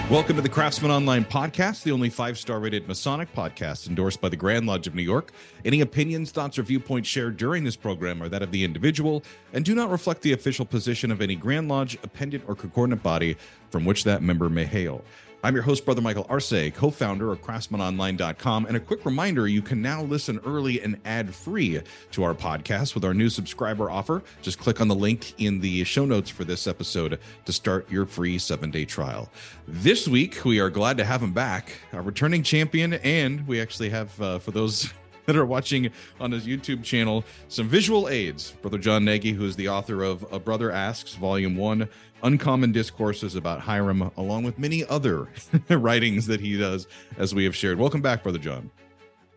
Welcome to the Craftsman Online Podcast, the only 5-star rated Masonic podcast endorsed by the Grand Lodge of New York. Any opinions, thoughts, or viewpoints shared during this program are that of the individual and do not reflect the official position of any Grand Lodge, appendant, or concordant body from which that member may hail. I'm your host, Brother Michael Arce, co-founder of CraftsmanOnline.com, and a quick reminder, you can now listen early and ad-free to our podcast with our new subscriber offer. Just click on the link in the show notes for this episode to start your free 7-day trial. This week, we are glad to have him back, a returning champion, and we actually have, for those that are watching on his YouTube channel, some visual aids. Brother John Nagy, who is the author of A Brother Asks, Volume 1, Uncommon Discourses about Hiram, along with many other writings that he does, as we have shared. Welcome back, Brother John.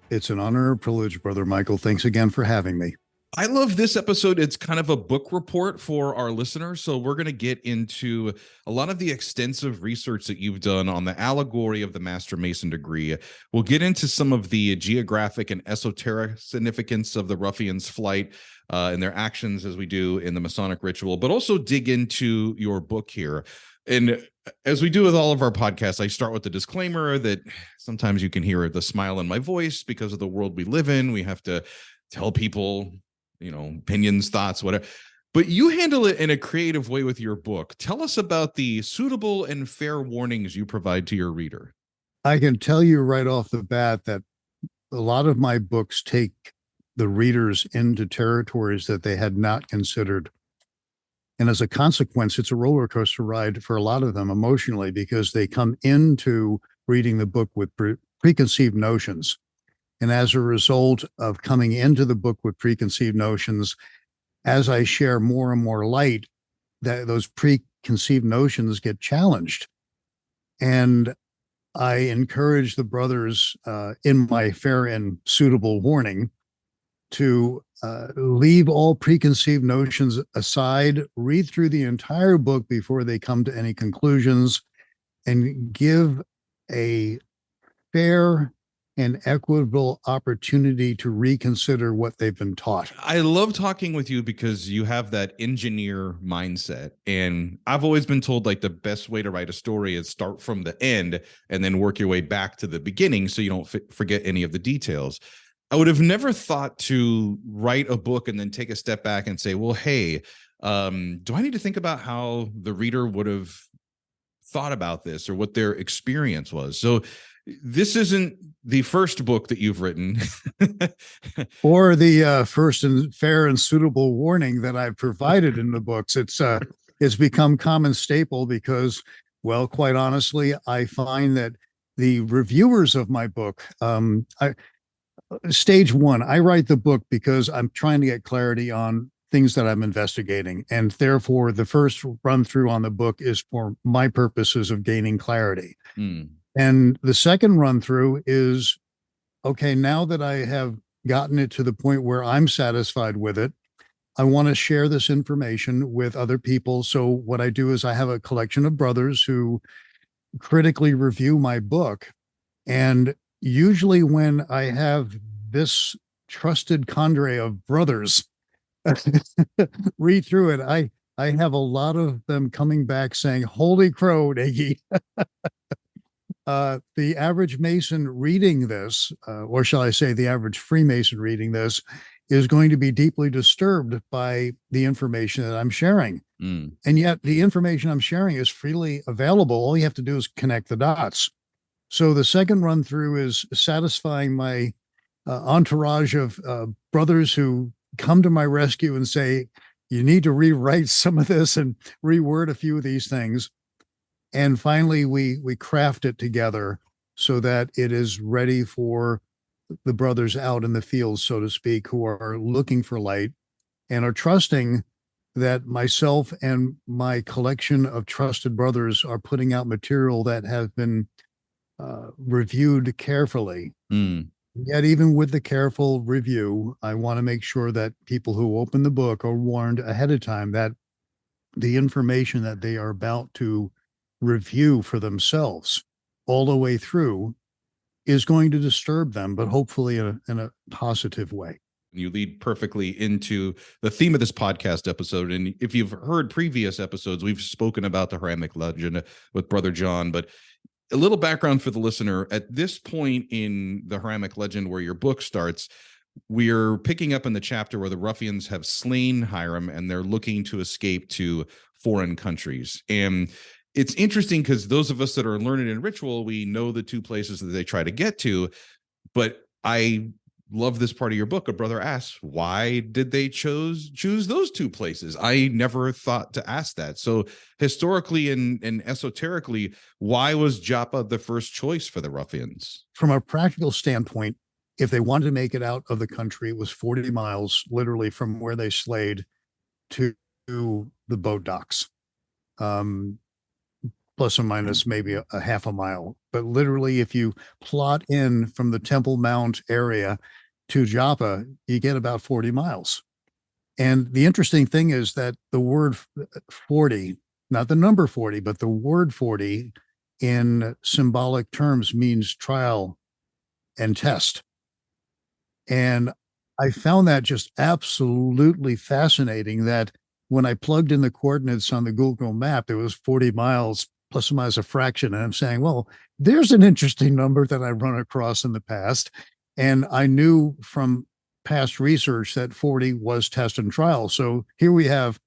It's an honor and privilege, Brother Michael. Thanks again for having me. I love this episode. It's kind of a book report for our listeners. So we're going to get into a lot of the extensive research that you've done on the allegory of the Master Mason degree. We'll get into some of the geographic and esoteric significance of the Ruffians' flight and their actions as we do in the Masonic ritual, but also dig into your book here. And as we do with all of our podcasts, I start with the disclaimer that sometimes you can hear the smile in my voice because of the world we live in. We have to tell people, opinions, thoughts, whatever. But you handle it in a creative way with your book. Tell us about the suitable and fair warnings you provide to your reader. I can tell you right off the bat that a lot of my books take the readers into territories that they had not considered. And as a consequence, it's a roller coaster ride for a lot of them emotionally, because they come into reading the book with preconceived notions. And as a result of coming into the book with preconceived notions, as I share more and more light, that those preconceived notions get challenged. And I encourage the brothers in my fair and suitable warning to leave all preconceived notions aside, read through the entire book before they come to any conclusions, and give a fair and equitable opportunity to reconsider what they've been taught. I love talking with you because you have that engineer mindset. And I've always been told the best way to write a story is start from the end and then work your way back to the beginning so you don't forget any of the details. I would have never thought to write a book and then take a step back and say, well, hey, do I need to think about how the reader would have thought about this or what their experience was? So this isn't the first book that you've written or the first and fair and suitable warning that I've provided in the books. It's become common staple because, well, quite honestly, I find that the reviewers of my book, stage one, I write the book because I'm trying to get clarity on things that I'm investigating. And therefore, the first run through on the book is for my purposes of gaining clarity. And the second run through is, okay, now that I have gotten it to the point where I'm satisfied with it, I want to share this information with other people. So what I do is I have a collection of brothers who critically review my book. And usually when I have this trusted cadre of brothers read through it, I have a lot of them coming back saying, holy crow, Nagy. The average Mason reading this, or shall I say the average Freemason reading this, is going to be deeply disturbed by the information that I'm sharing. And yet the information I'm sharing is freely available. All you have to do is connect the dots. So the second run through is satisfying my entourage of brothers who come to my rescue and say, you need to rewrite some of this and reword a few of these things. And finally, we craft it together so that it is ready for the brothers out in the field, so to speak, who are looking for light and are trusting that myself and my collection of trusted brothers are putting out material that have been reviewed carefully. Yet even with the careful review, I want to make sure that people who open the book are warned ahead of time that the information that they are about to review for themselves all the way through is going to disturb them, but hopefully in a positive way. You lead perfectly into the theme of this podcast episode. And if you've heard previous episodes, we've spoken about the Hiramic legend with Brother John, but a little background for the listener. At this point in the Hiramic legend where your book starts, we're picking up in the chapter where the Ruffians have slain Hiram and they're looking to escape to foreign countries. And it's interesting because those of us that are learned in ritual, we know the two places that they try to get to. But I love this part of your book. A brother asks, why did they choose those two places? I never thought to ask that. So historically and esoterically, why was Joppa the first choice for the Ruffians? From a practical standpoint, if they wanted to make it out of the country, it was 40 miles literally from where they slayed to the boat docks. Plus or minus maybe a half a mile. But literally, if you plot in from the Temple Mount area to Joppa, you get about 40 miles. And the interesting thing is that the word 40, not the number 40, but the word 40 in symbolic terms means trial and test. And I found that just absolutely fascinating that when I plugged in the coordinates on the Google map, it was 40 miles plus or minus a fraction. And I'm saying, well, there's an interesting number that I've run across in the past. And I knew from past research that 40 was test and trial. So here we have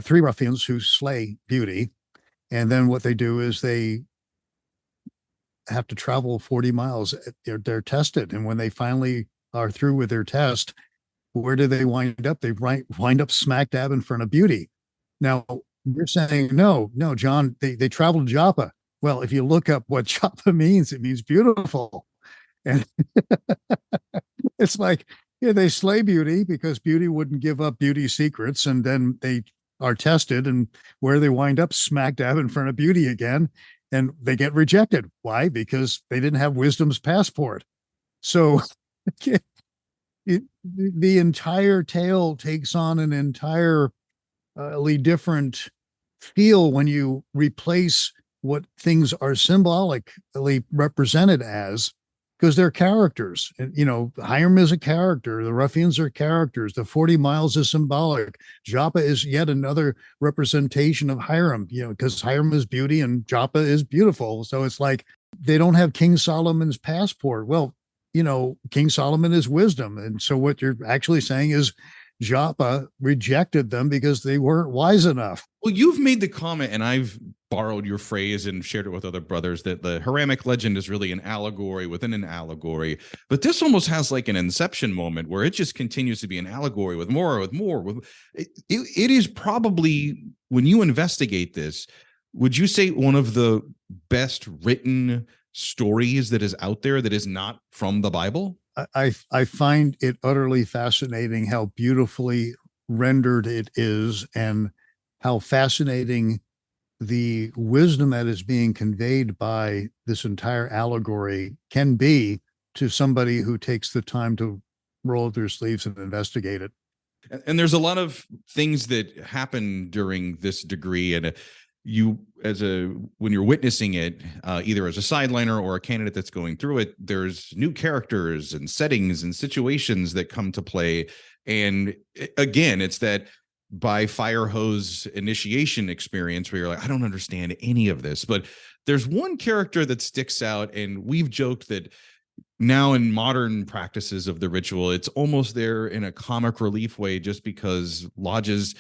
3 ruffians who slay beauty. And then what they do is they have to travel 40 miles. They're tested. And when they finally are through with their test, where do they wind up? They wind up smack dab in front of beauty. Now, you're saying, no, John, they traveled to Joppa. Well, if you look up what Joppa means, it means beautiful. And it's like, yeah, they slay beauty because beauty wouldn't give up beauty secrets. And then they are tested, and where they wind up smack dab in front of beauty again, and they get rejected. Why? Because they didn't have wisdom's passport. So the entire tale takes on an entirely different feel when you replace what things are symbolically represented as, because they're characters. You know, Hiram is a character. The Ruffians are characters. The 40 miles is symbolic. Joppa is yet another representation of Hiram, you know, because Hiram is beauty and Joppa is beautiful. So it's like they don't have King Solomon's passport. Well, you know, King Solomon is wisdom. And so what you're actually saying is Joppa rejected them because they weren't wise enough. Well, you've made the comment, and I've borrowed your phrase and shared it with other brothers, that the Hiramic legend is really an allegory within an allegory. But this almost has like an inception moment where it just continues to be an allegory with more. It is probably, when you investigate this, would you say one of the best written stories that is out there that is not from the Bible? I find it utterly fascinating how beautifully rendered it is, and how fascinating the wisdom that is being conveyed by this entire allegory can be to somebody who takes the time to roll up their sleeves and investigate it. And there's a lot of things that happen during this degree, and when you're witnessing it, either as a sideliner or a candidate that's going through it, there's new characters and settings and situations that come to play. And again, it's that by fire hose initiation experience where you're like, I don't understand any of this. But there's one character that sticks out, and we've joked that now in modern practices of the ritual, it's almost there in a comic relief way, just because lodges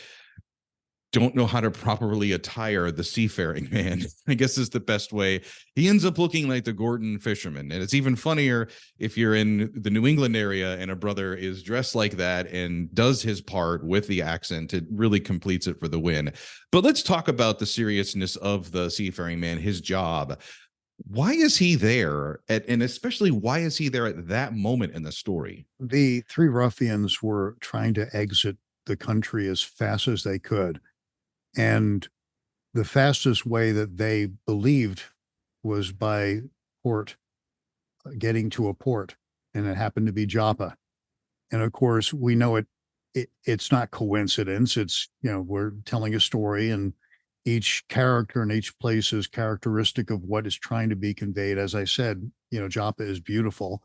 don't know how to properly attire the seafaring man, I guess is the best way. He ends up looking like the Gorton fisherman. And it's even funnier if you're in the New England area and a brother is dressed like that and does his part with the accent. It really completes it for the win. But let's talk about the seriousness of the seafaring man, his job. Why is he there? And especially, why is he there at that moment in the story? The 3 ruffians were trying to exit the country as fast as they could. And the fastest way that they believed was by getting to a port, and it happened to be Joppa. And of course, we know it's not coincidence. It's, you know, we're telling a story, and each character in each place is characteristic of what is trying to be conveyed. As I said, you know, Joppa is beautiful.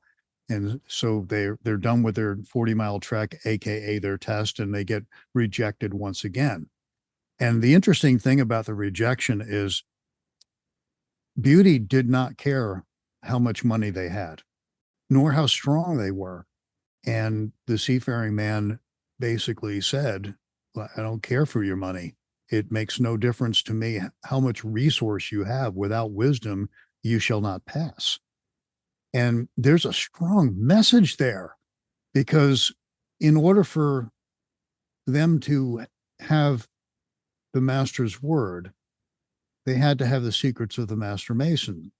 And so they're done with their 40-mile trek, aka their test, and they get rejected once again. And the interesting thing about the rejection is beauty did not care how much money they had, nor how strong they were. And the seafaring man basically said, "Well, I don't care for your money. It makes no difference to me how much resource you have. Without wisdom, you shall not pass." And there's a strong message there, because in order for them to have the master's word, they had to have the secrets of the master mason.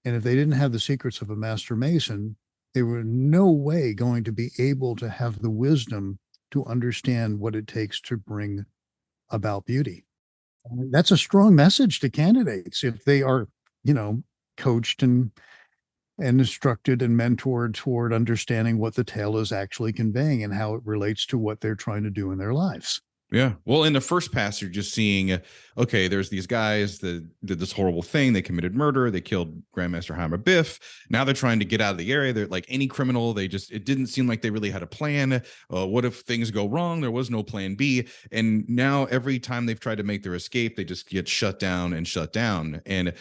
And if they didn't have the secrets of a master mason, they were in no way going to be able to have the wisdom to understand what it takes to bring about beauty. And that's a strong message to candidates if they are, coached and instructed and mentored toward understanding what the tale is actually conveying and how it relates to what they're trying to do in their lives. Yeah. Well, in the first pass, you're just seeing, okay, there's these guys that did this horrible thing. They committed murder. They killed Grandmaster Hammer Biff. Now they're trying to get out of the area. They're like any criminal. It didn't seem like they really had a plan. What if things go wrong? There was no plan B. And now every time they've tried to make their escape, they just get shut down and shut down. And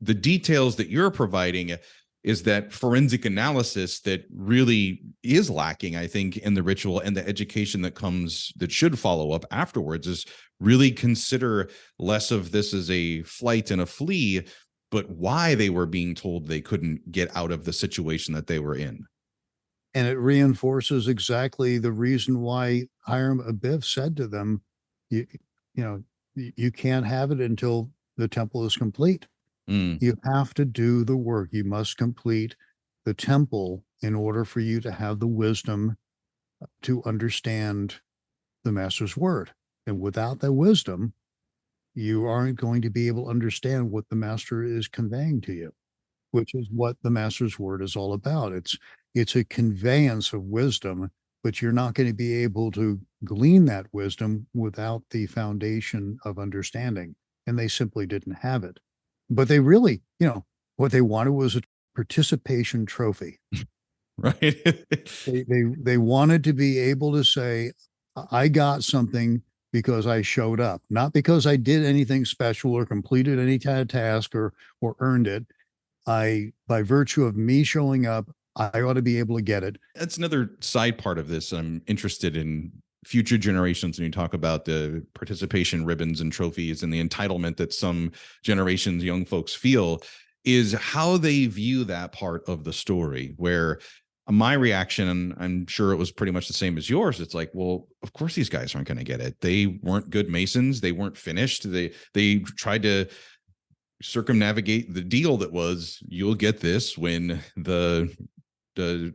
the details that you're providing is that forensic analysis that really is lacking, I think, in the ritual, and the education that should follow up afterwards is really consider less of this as a flight and a flee, but why they were being told they couldn't get out of the situation that they were in. And it reinforces exactly the reason why Hiram Abiff said to them, you can't have it until the temple is complete. You have to do the work. You must complete the temple in order for you to have the wisdom to understand the master's word. And without that wisdom, you aren't going to be able to understand what the master is conveying to you, which is what the master's word is all about. It's a conveyance of wisdom, but you're not going to be able to glean that wisdom without the foundation of understanding. And they simply didn't have it. But they really, what they wanted was a participation trophy. Right. They wanted to be able to say, I got something because I showed up, not because I did anything special or completed any kind of task or earned it. By virtue of me showing up, I ought to be able to get it. That's another side part of this. I'm interested in future generations when you talk about the participation ribbons and trophies and the entitlement that some generations, young folks feel, is how they view that part of the story, where my reaction, and I'm sure it was pretty much the same as yours, it's like, well, of course these guys aren't going to get it. They weren't good masons. They weren't finished. They tried to circumnavigate the deal that was, you'll get this when the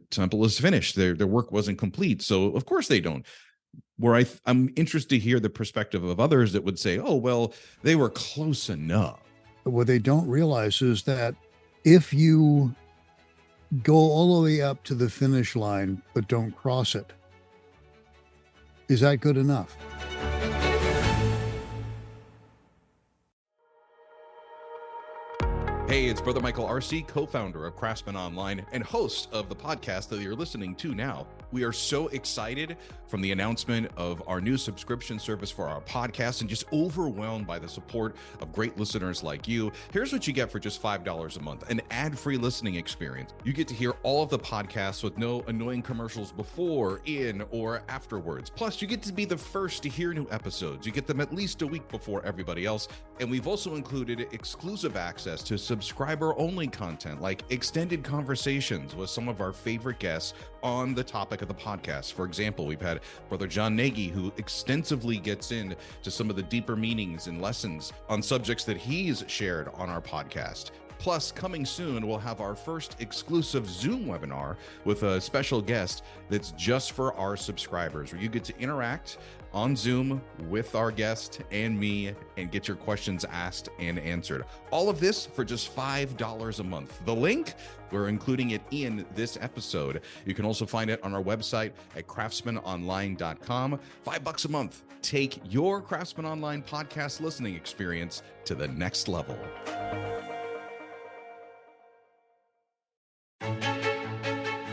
temple is finished. Their work wasn't complete. So of course they don't. Where I'm interested to hear the perspective of others that would say, oh, well, they were close enough. But what they don't realize is that if you go all the way up to the finish line, but don't cross it, is that good enough? Hey, it's Brother Michael RC, co-founder of Craftsman Online and host of the podcast that you're listening to now. We are so excited from the announcement of our new subscription service for our podcast and just overwhelmed by the support of great listeners like you. Here's what you get for just $5 a month: an ad-free listening experience. You get to hear all of the podcasts with no annoying commercials before, in, or afterwards. Plus, you get to be the first to hear new episodes. You get them at least a week before everybody else. And we've also included exclusive access to subscriber-only content like extended conversations with some of our favorite guests on the topic of the podcast. For example, we've had Brother John Nagy, who extensively gets into some of the deeper meanings and lessons on subjects that he's shared on our podcast. Plus, coming soon, we'll have our first exclusive Zoom webinar with a special guest that's just for our subscribers, where you get to interact on Zoom with our guest and me and get your questions asked and answered. All of this for just $5 a month. The link, we're including it in this episode. You can also find it on our website at craftsmanonline.com. $5 a month. Take your Craftsman Online podcast listening experience to the next level.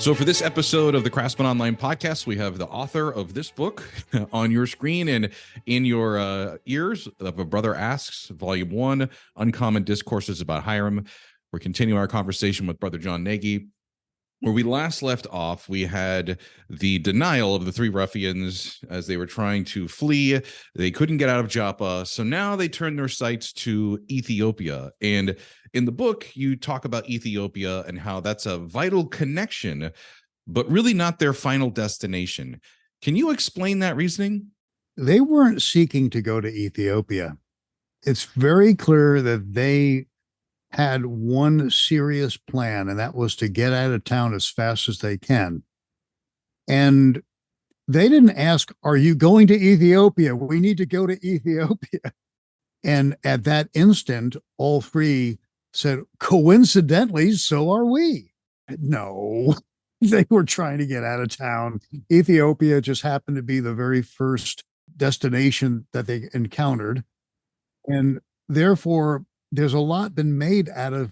So for this episode of the Craftsman Online podcast, we have the author of this book on your screen and in your ears of A Brother Asks, Volume 1, Uncommon Discourses About Hiram. We're continuing our conversation with Brother John Nagy. Where we last left off, we had the denial of the three ruffians as they were trying to flee. They couldn't get out of Joppa, so now they turned their sights to Ethiopia. And in the book, you talk about Ethiopia and how that's a vital connection, but really not their final destination. Can you explain that reasoning? They weren't seeking to go to Ethiopia. It's very clear that they had one serious plan, and that was to get out of town as fast as they can. And they didn't ask, "Are you going to Ethiopia? We need to go to Ethiopia." And at that instant, all three said, "Coincidentally, so are we." No, they were trying to get out of town. Ethiopia just happened to be the very first destination that they encountered. And therefore, there's a lot been made out of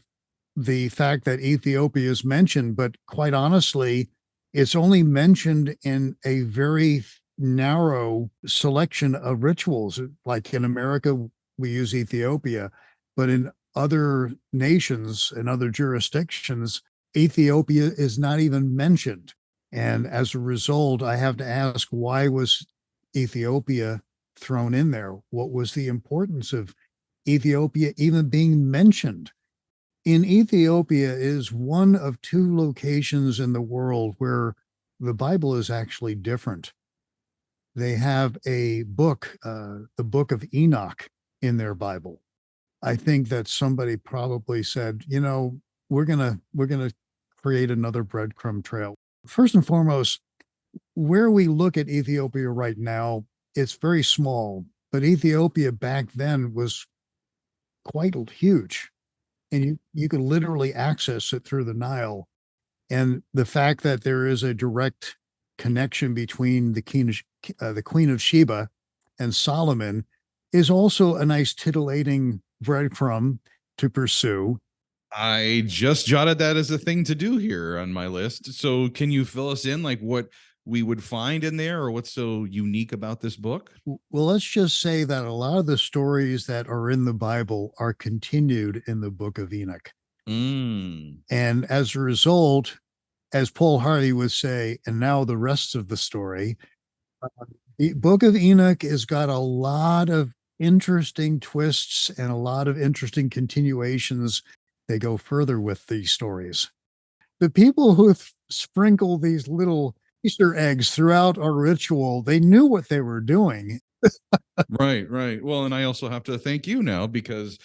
the fact that Ethiopia is mentioned, but quite honestly, it's only mentioned in a very narrow selection of rituals. Like in America, we use Ethiopia, but in other nations and other jurisdictions, Ethiopia is not even mentioned. And as a result, I have to ask, why was Ethiopia thrown in there? What was the importance of Ethiopia even being mentioned? In Ethiopia is one of two locations in the world where the Bible is actually different. They have a book, the book of Enoch, in their Bible. I think that somebody probably said, we're gonna create another breadcrumb trail. First and foremost, where we look at Ethiopia right now, it's very small, but Ethiopia back then was quite huge, and you could literally access it through the Nile. And the fact that there is a direct connection between the Queen of Sheba and Solomon is also a nice titillating breadcrumb to pursue. I just jotted that as a thing to do here on my list. So can you fill us in, like what we would find in there or what's so unique about this book? Well, let's just say that a lot of the stories that are in the Bible are continued in the book of Enoch. And as a result, as Paul Harvey would say, and now the rest of the story, the book of Enoch has got a lot of interesting twists and a lot of interesting continuations. They go further with these stories. The people who sprinkle these little Easter eggs throughout our ritual, they knew what they were doing. Right. Well, and I also have to thank you now because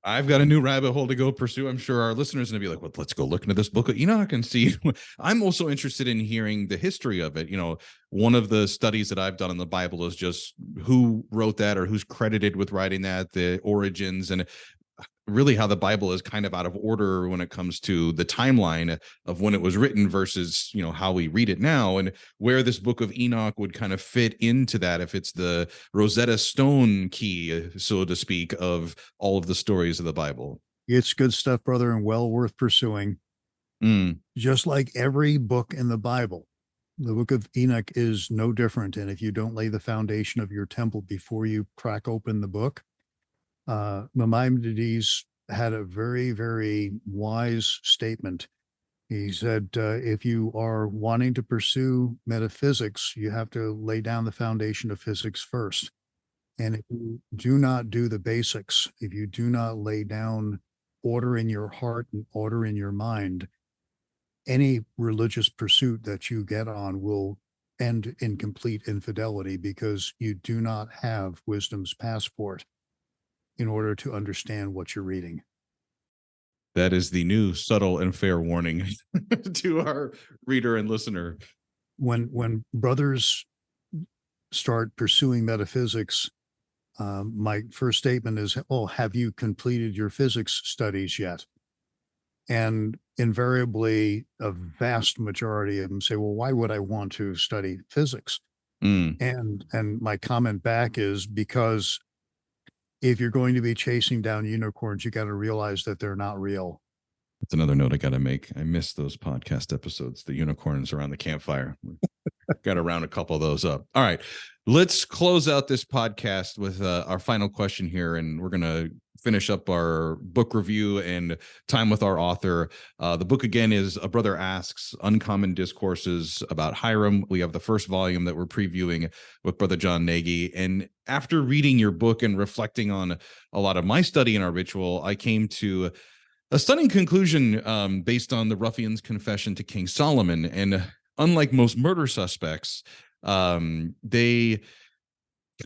I've got a new rabbit hole to go pursue. I'm sure our listeners are going to be like, well, let's go look into this book of Enoch and see. I'm also interested in hearing the history of it. One of the studies that I've done in the Bible is just who wrote that or who's credited with writing that, the origins, and really how the Bible is kind of out of order when it comes to the timeline of when it was written versus, how we read it now, and where this book of Enoch would kind of fit into that, if it's the Rosetta Stone key, so to speak, of all of the stories of the Bible. It's good stuff, brother, and well worth pursuing. Just like every book in the Bible, the book of Enoch is no different. And if you don't lay the foundation of your temple before you crack open the book, Maimonides had a very, very wise statement. He said, if you are wanting to pursue metaphysics, you have to lay down the foundation of physics first. And if you do not do the basics, if you do not lay down order in your heart and order in your mind, any religious pursuit that you get on will end in complete infidelity because you do not have wisdom's passport in order to understand what you're reading. That is the new subtle and fair warning to our reader and listener. When brothers start pursuing metaphysics, my first statement is, "Oh, have you completed your physics studies yet?" And invariably, a vast majority of them say, "Well, why would I want to study physics?" And my comment back is, because if you're going to be chasing down unicorns, you got to realize that they're not real. That's another note I got to make. I miss those podcast episodes, the unicorns around the campfire. Got to round a couple of those up. All right. Let's close out this podcast with our final question here. And we're going to finish up our book review and time with our author. The book, again, is A Brother Asks, Uncommon Discourses About Hiram. We have the first volume that we're previewing with Brother John Nagy. And after reading your book and reflecting on a lot of my study in our ritual, I came to a stunning conclusion based on the Ruffians' confession to King Solomon. And unlike most murder suspects, they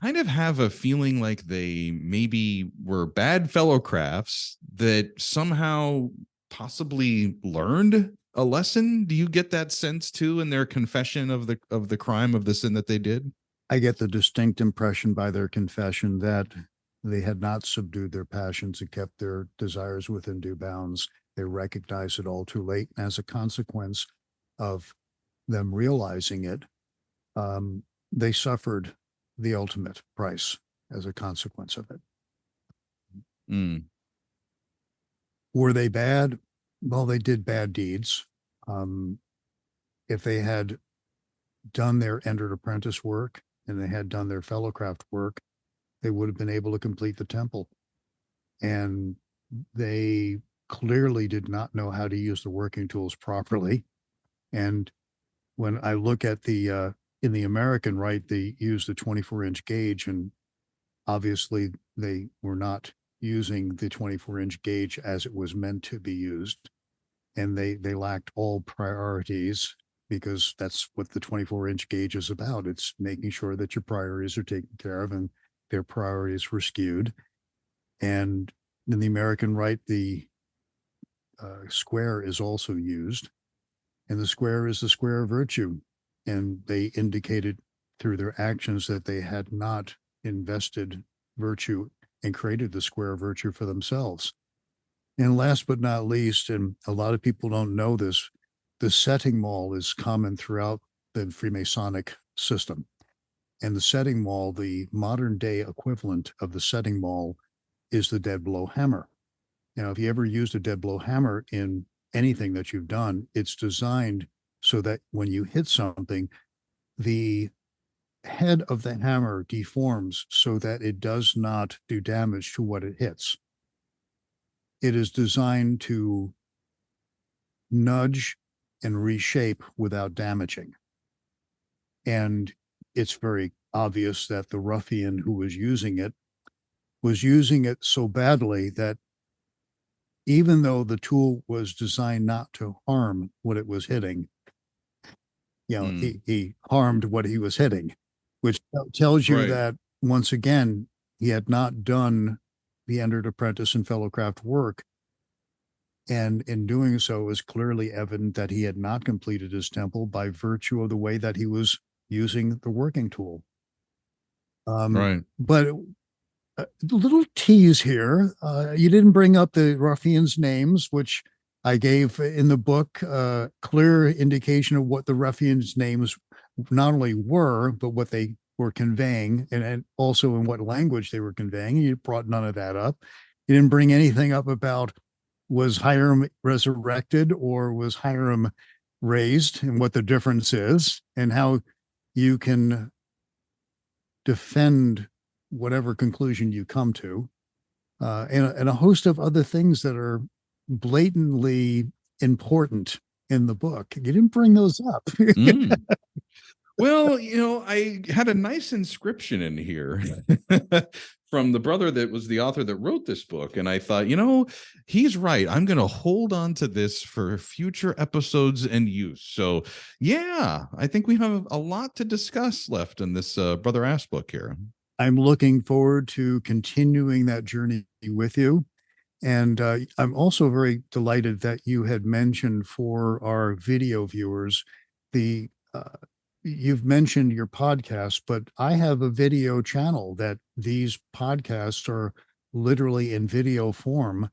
kind of have a feeling like they maybe were bad fellow crafts that somehow possibly learned a lesson. Do you get that sense too in their confession of the crime, of the sin that they did? I get the distinct impression by their confession that they had not subdued their passions and kept their desires within due bounds. They recognized it all too late. And as a consequence of them realizing it, they suffered the ultimate price as a consequence of it. Mm. Were they bad? Well, they did bad deeds. If they had done their entered apprentice work and they had done their fellowcraft work, they would have been able to complete the temple. And they clearly did not know how to use the working tools properly. And when I look at the in the American rite, they use the 24-inch gauge, and obviously they were not using the 24-inch gauge as it was meant to be used. And they lacked all priorities, because that's what the 24-inch gauge is about. It's making sure that your priorities are taken care of, and their priorities were skewed. And in the American rite, the square is also used, and the square is the square of virtue. And they indicated through their actions that they had not invested virtue and created the square of virtue for themselves. And last but not least, and a lot of people don't know this, the setting maul is common throughout the Freemasonic system. And the setting maul, the modern day equivalent of the setting maul, is the dead blow hammer. Now, if you ever used a dead blow hammer in anything that you've done, it's designed so that when you hit something, the head of the hammer deforms so that it does not do damage to what it hits. It is designed to nudge and reshape without damaging. And it's very obvious that the ruffian who was using it so badly that even though the tool was designed not to harm what it was hitting, he harmed what he was hitting, which tells you that, once again, he had not done the entered apprentice and fellowcraft work. And in doing so, it was clearly evident that he had not completed his temple by virtue of the way that he was using the working tool. But a little tease here. You didn't bring up the ruffians' names, which I gave in the book, clear indication of what the ruffians' names not only were, but what they were conveying, and also in what language they were conveying. You brought none of that up. You didn't bring anything up about, was Hiram resurrected or was Hiram raised, and what the difference is, and how you can defend whatever conclusion you come to, and a host of other things that are blatantly important in the book. You didn't bring those up. Well, I had a nice inscription in here from the brother that was the author that wrote this book. And I thought, he's right. I'm going to hold on to this for future episodes and use. So, yeah, I think we have a lot to discuss left in this Brother Ass book here. I'm looking forward to continuing that journey with you. And I'm also very delighted that you had mentioned for our video viewers, you've mentioned your podcast, but I have a video channel that these podcasts are literally in video form,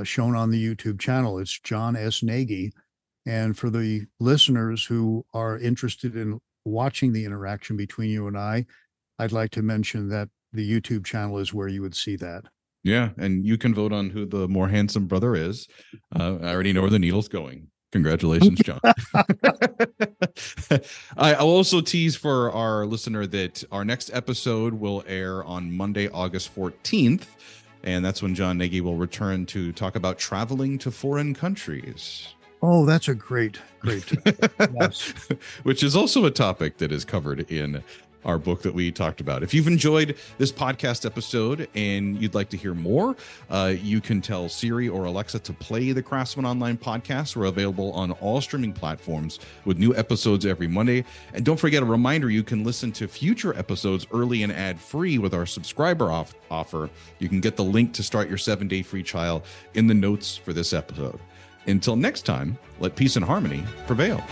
shown on the YouTube channel. It's John S. Nagy. And for the listeners who are interested in watching the interaction between you and I'd like to mention that the YouTube channel is where you would see that. Yeah, and you can vote on who the more handsome brother is. I already know where the needle's going. Congratulations, John. I'll also tease for our listener that our next episode will air on Monday, August 14th. And that's when John Nagy will return to talk about traveling to foreign countries. Oh, that's a great. Yes. Which is also a topic that is covered in our book that we talked about. If you've enjoyed this podcast episode and you'd like to hear more, you can tell Siri or Alexa to play the Craftsman Online podcast. We're available on all streaming platforms with new episodes every Monday. And don't forget, a reminder, you can listen to future episodes early and ad-free with our subscriber offer. You can get the link to start your 7-day free trial in the notes for this episode. Until next time, let peace and harmony prevail.